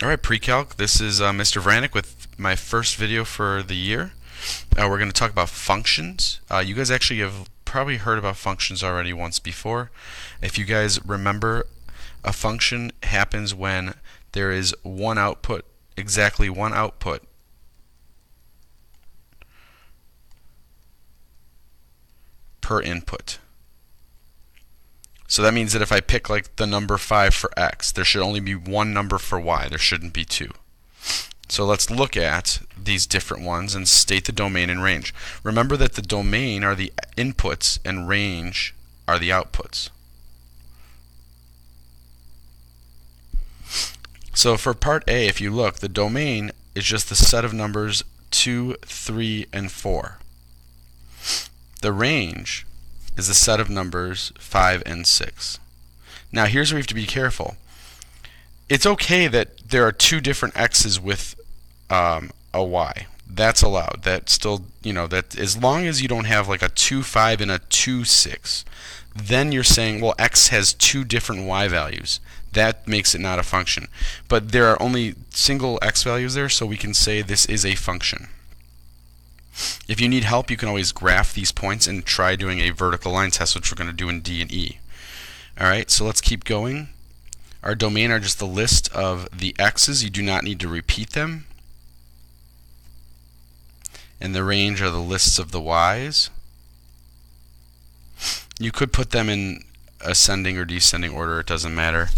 Alright, pre-calc, this is Mr. Vranek with my first video for the year. We're going to talk about functions. You guys actually have probably heard about functions already once before. If you guys remember, a function happens when there is one output, exactly one output, per input. So that means that if I pick like the number 5 for x, there should only be one number for y. There shouldn't be two. So let's look at these different ones and state the domain and range. Remember that the domain are the inputs and range are the outputs. So for part A, if you look, the domain is just the set of numbers 2, 3, and 4. The range is the set of numbers 5 and 6. Now here's where we have to be careful. It's okay that there are two different x's with a y. That's allowed. That's still, that as long as you don't have like a 2, 5 and a 2, 6, then you're saying, well, x has two different y values. That makes it not a function. But there are only single x values there, so we can say this is a function. If you need help, you can always graph these points and try doing a vertical line test, which we're going to do in D and E. Alright, so let's keep going. Our domain are just the list of the x's. You do not need to repeat them. And the range are the lists of the y's. You could put them in ascending or descending order, it doesn't matter.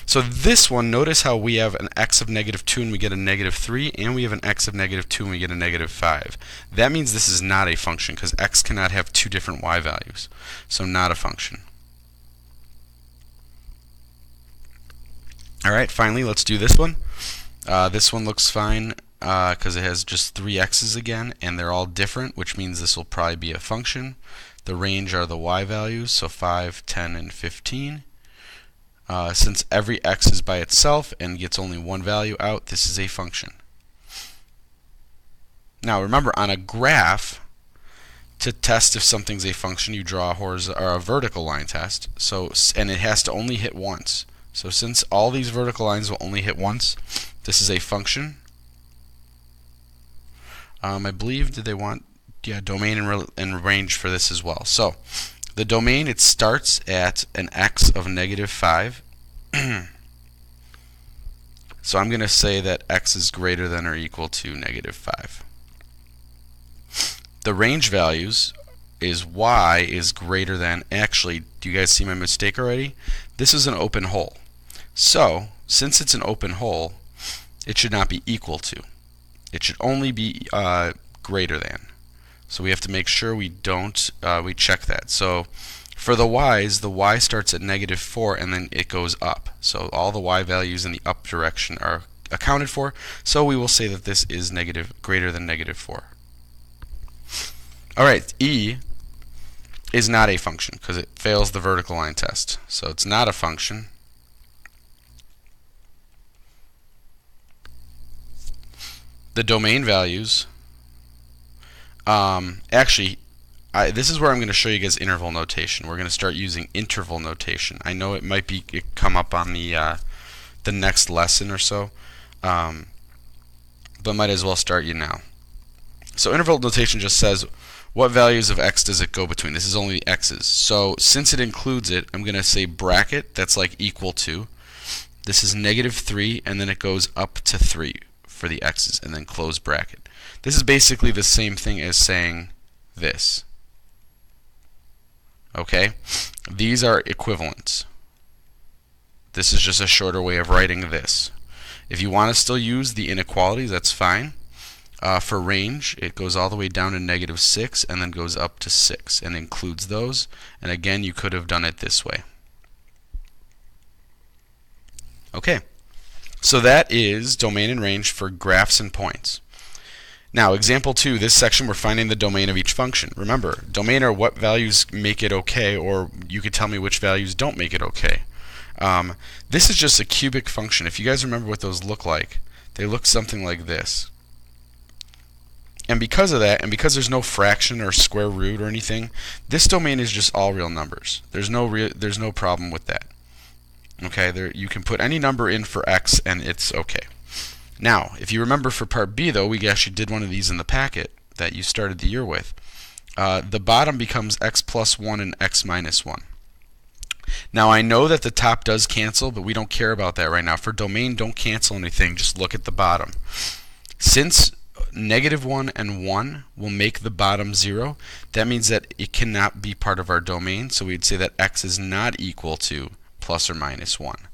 So this one, notice how we have an x of -2 and we get a -3, and we have an x of -2 and we get a -5. That means this is not a function because x cannot have two different y values. So not a function. Alright, finally let's do this one. This one looks fine because it has just three x's again, and they're all different, which means this will probably be a function. The range are the y values, so 5, 10, and 15. Since every x is by itself and gets only one value out, this is a function. Now remember, on a graph, to test if something's a function, you draw a vertical line test. And it has to only hit once. So since all these vertical lines will only hit once, this is a function. I believe, did they want domain and range for this as well. So the domain, it starts at an x of -5. So I'm going to say that x is greater than or equal to -5. The range values is y is greater than, actually, do you guys see my mistake already? This is an open hole. So since it's an open hole, it should not be equal to. It should only be greater than. So we have to make sure we check that. So for the y's, the y starts at -4 and then it goes up. So all the y values in the up direction are accounted for. So we will say that this is greater than -4. Alright, E is not a function because it fails the vertical line test. So it's not a function. The domain values, this is where I'm going to show you guys interval notation. We're going to start using interval notation. I know it might come up on the next lesson or so, but might as well start you now. So interval notation just says what values of x does it go between. This is only the x's. So since it includes it, I'm going to say bracket, that's like equal to. This is -3, and then it goes up to 3 for the x's, and then close bracket. This is basically the same thing as saying this. Okay? These are equivalents. This is just a shorter way of writing this. If you want to still use the inequalities, that's fine. For range, it goes all the way down to -6 and then goes up to 6 and includes those. And again, you could have done it this way. Okay. So that is domain and range for graphs and points. Now, example 2, this section we're finding the domain of each function. Remember, domain are what values make it okay, or you could tell me which values don't make it okay. This is just a cubic function. If you guys remember what those look like, they look something like this. And because of that, and because there's no fraction or square root or anything, this domain is just all real numbers. There's no problem with that. Okay, you can put any number in for x and it's okay. Now, if you remember for part B, though, we actually did one of these in the packet that you started the year with. The bottom becomes x plus 1 and x minus 1. Now, I know that the top does cancel, but we don't care about that right now. For domain, don't cancel anything. Just look at the bottom. Since -1 and 1 will make the bottom 0, that means that it cannot be part of our domain. So we'd say that x is not equal to plus or minus 1.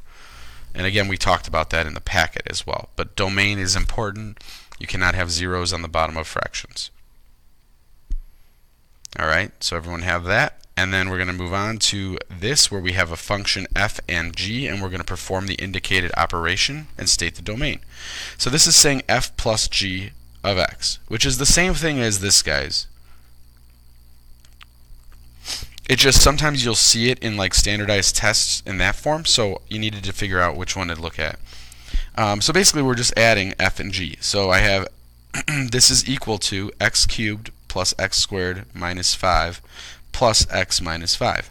And again, we talked about that in the packet as well. But domain is important. You cannot have zeros on the bottom of fractions. All right, so everyone have that. And then we're going to move on to this, where we have a function f and g, and we're going to perform the indicated operation and state the domain. So this is saying f plus g of x, which is the same thing as this, guys. It just sometimes you'll see it in like standardized tests in that form, so you needed to figure out which one to look at. So basically we're just adding f and g. So I have this is equal to x cubed plus x squared minus 5 plus x minus 5.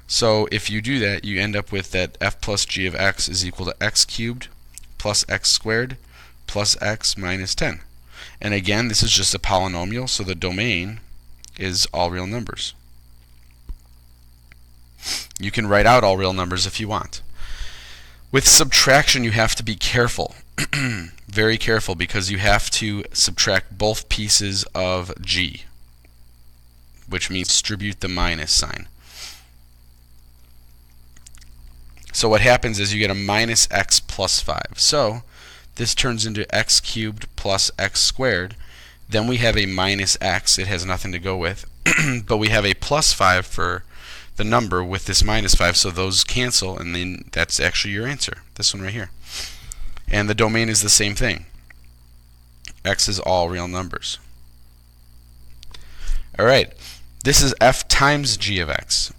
So if you do that, you end up with that f plus g of x is equal to x cubed plus x squared plus x minus 10. And again, this is just a polynomial, so the domain is all real numbers. You can write out all real numbers if you want. With subtraction, you have to be careful. Very careful, because you have to subtract both pieces of g, which means distribute the minus sign. So what happens is you get a minus x plus 5. So this turns into x cubed plus x squared. Then we have a minus x. It has nothing to go with. But we have a plus 5 for the number with this minus 5. So those cancel, and then that's actually your answer. This one right here. And the domain is the same thing. X is all real numbers. All right. This is f times g of x.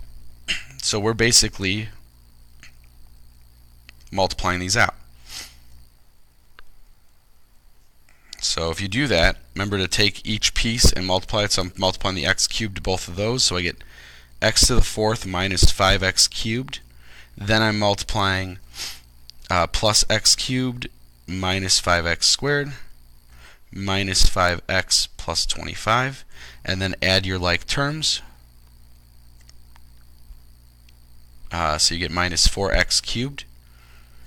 So we're basically multiplying these out. So if you do that, remember to take each piece and multiply it. So I'm multiplying the x cubed to both of those. So I get x to the 4th minus 5x cubed. Then I'm multiplying plus x cubed minus 5x squared minus 5x plus 25. And then add your like terms. So you get minus 4x cubed.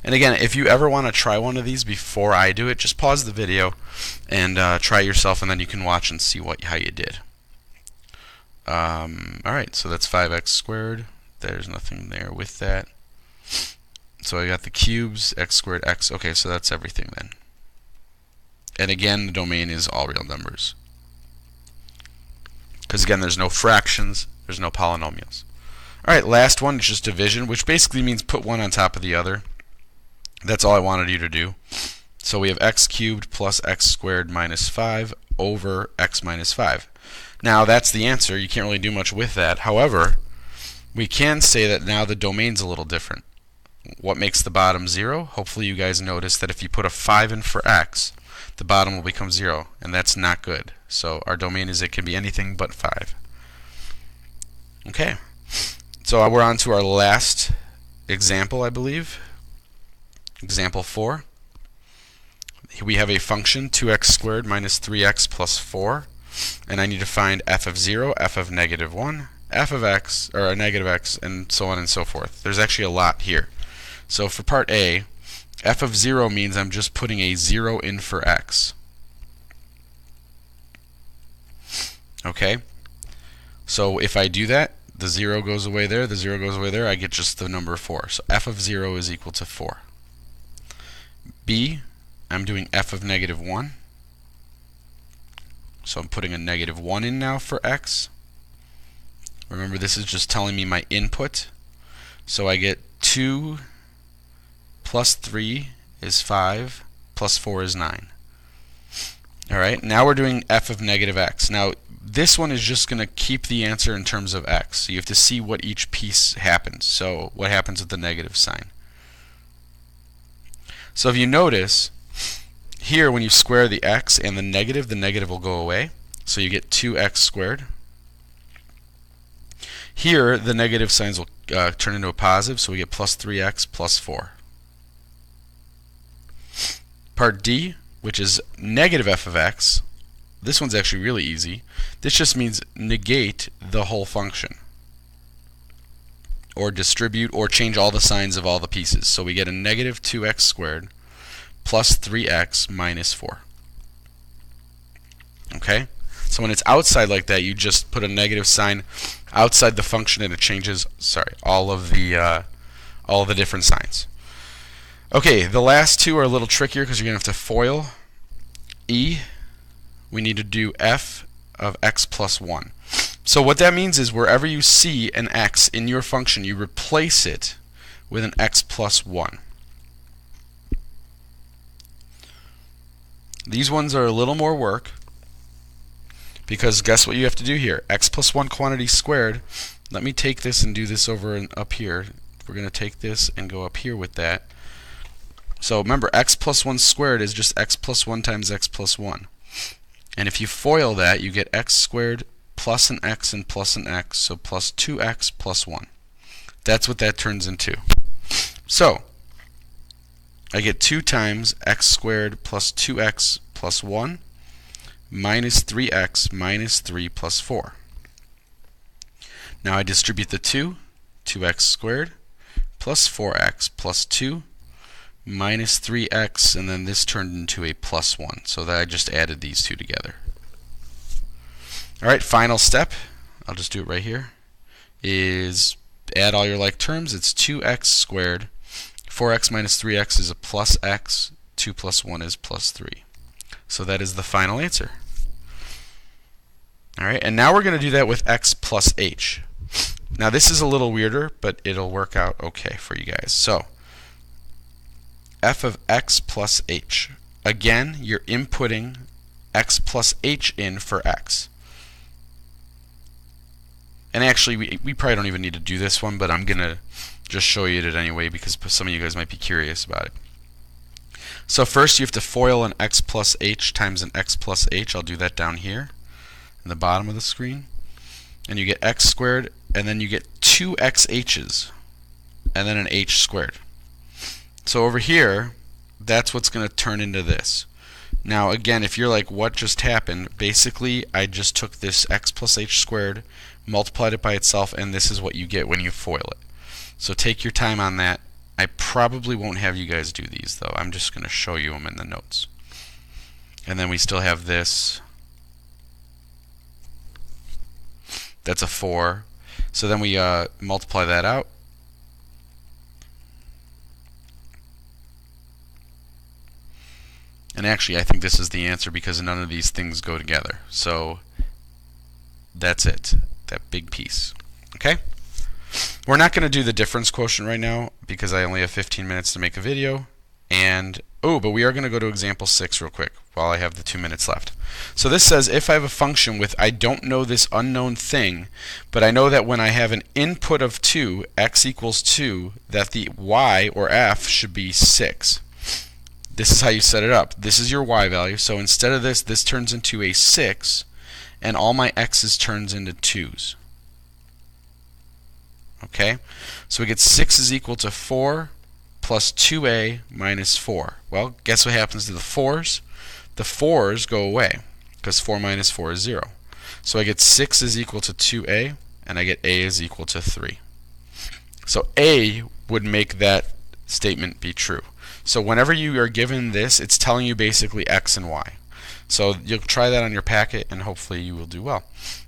And again, if you ever want to try one of these before I do it, just pause the video and try it yourself, and then you can watch and see how you did. Alright, so that's 5x squared. There's nothing there with that. So I got the cubes, x squared, x. Okay, so that's everything then. And again, the domain is all real numbers. Because again, there's no fractions, there's no polynomials. Alright, last one is just division, which basically means put one on top of the other. That's all I wanted you to do. So we have x cubed plus x squared minus 5 over x minus 5. Now that's the answer. You can't really do much with that. However, we can say that now the domain's a little different. What makes the bottom 0? Hopefully you guys notice that if you put a 5 in for x, the bottom will become 0, and that's not good. So our domain is, it can be anything but 5. Okay, so we're on to our last example, I believe. Example 4. We have a function 2x squared minus 3x plus 4, and I need to find f of 0, f of negative 1, f of x, or a negative x, and so on and so forth. There's actually a lot here. So for part A, f of 0 means I'm just putting a 0 in for x. Okay? So if I do that, the 0 goes away there, the 0 goes away there, I get just the number 4. So f of 0 is equal to 4. B, I'm doing f of negative 1. So I'm putting a negative 1 in now for x. Remember, this is just telling me my input. So I get 2 plus 3 is 5, plus 4 is 9. Alright, now we're doing f of negative x. Now, this one is just going to keep the answer in terms of x. So you have to see what each piece happens. So what happens with the negative sign? So if you notice, here when you square the x and the negative will go away. So you get 2x squared. Here, the negative signs will turn into a positive, so we get plus 3x plus 4. Part D, which is negative f of x, this one's actually really easy. This just means negate the whole function, or distribute, or change all the signs of all the pieces. So we get a negative 2x squared plus 3x minus 4. Okay? So when it's outside like that, you just put a negative sign outside the function and it changes, all of the different signs. Okay, the last two are a little trickier because you're going to have to FOIL. E, we need to do f of x plus 1. So what that means is wherever you see an x in your function, you replace it with an x plus 1. These ones are a little more work because guess what you have to do here? X plus 1 quantity squared. Let me take this and do this over and up here. We're going to take this and go up here with that. So remember, x plus 1 squared is just x plus 1 times x plus 1. And if you FOIL that, you get x squared plus an x and plus an x, so plus 2x plus 1. That's what that turns into. So I get 2 times x squared plus 2x plus 1 minus 3x minus 3 plus 4. Now I distribute the 2x squared plus 4x plus 2 minus 3x, and then this turned into a plus 1. So that I just added these two together. Alright, final step, I'll just do it right here, is add all your like terms. It's 2x squared. 4x minus 3x is a plus x. 2 plus 1 is plus 3. So that is the final answer. Alright, and now we're going to do that with x plus h. Now this is a little weirder, but it'll work out okay for you guys. So f of x plus h. Again, you're inputting x plus h in for x. And actually, we probably don't even need to do this one, but I'm going to just show you it anyway because some of you guys might be curious about it. So first you have to FOIL an x plus h times an x plus h. I'll do that down here in the bottom of the screen. And you get x squared, and then you get 2 xh's, and then an h squared. So over here, that's what's going to turn into this. Now again, if you're like, what just happened? Basically, I just took this x plus h squared, multiplied it by itself, and this is what you get when you FOIL it. So take your time on that. I probably won't have you guys do these though. I'm just going to show you them in the notes. And then we still have this. That's a 4. So then we multiply that out. And actually, I think this is the answer because none of these things go together. So that's it. That big piece. Okay? We're not going to do the difference quotient right now because I only have 15 minutes to make a video. And but we are going to go to example 6 real quick while I have the 2 minutes left. So this says if I have a function with I don't know this unknown thing, but I know that when I have an input of 2, x equals 2, that the y or f should be 6. This is how you set it up. This is your y value. So instead of this, this turns into a 6, and all my x's turns into 2's. Okay? So we get 6 is equal to 4 plus 2a minus 4. Well, guess what happens to the 4's? The 4's go away because 4 minus 4 is 0. So I get 6 is equal to 2a, and I get a is equal to 3. So a would make that statement be true. So whenever you are given this, it's telling you basically x and y. So you'll try that on your packet, and hopefully you will do well.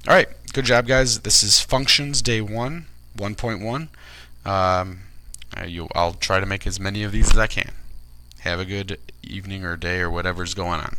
All right, good job, guys. This is Functions Day 1, 1.1. I'll try to make as many of these as I can. Have a good evening or day or whatever's going on.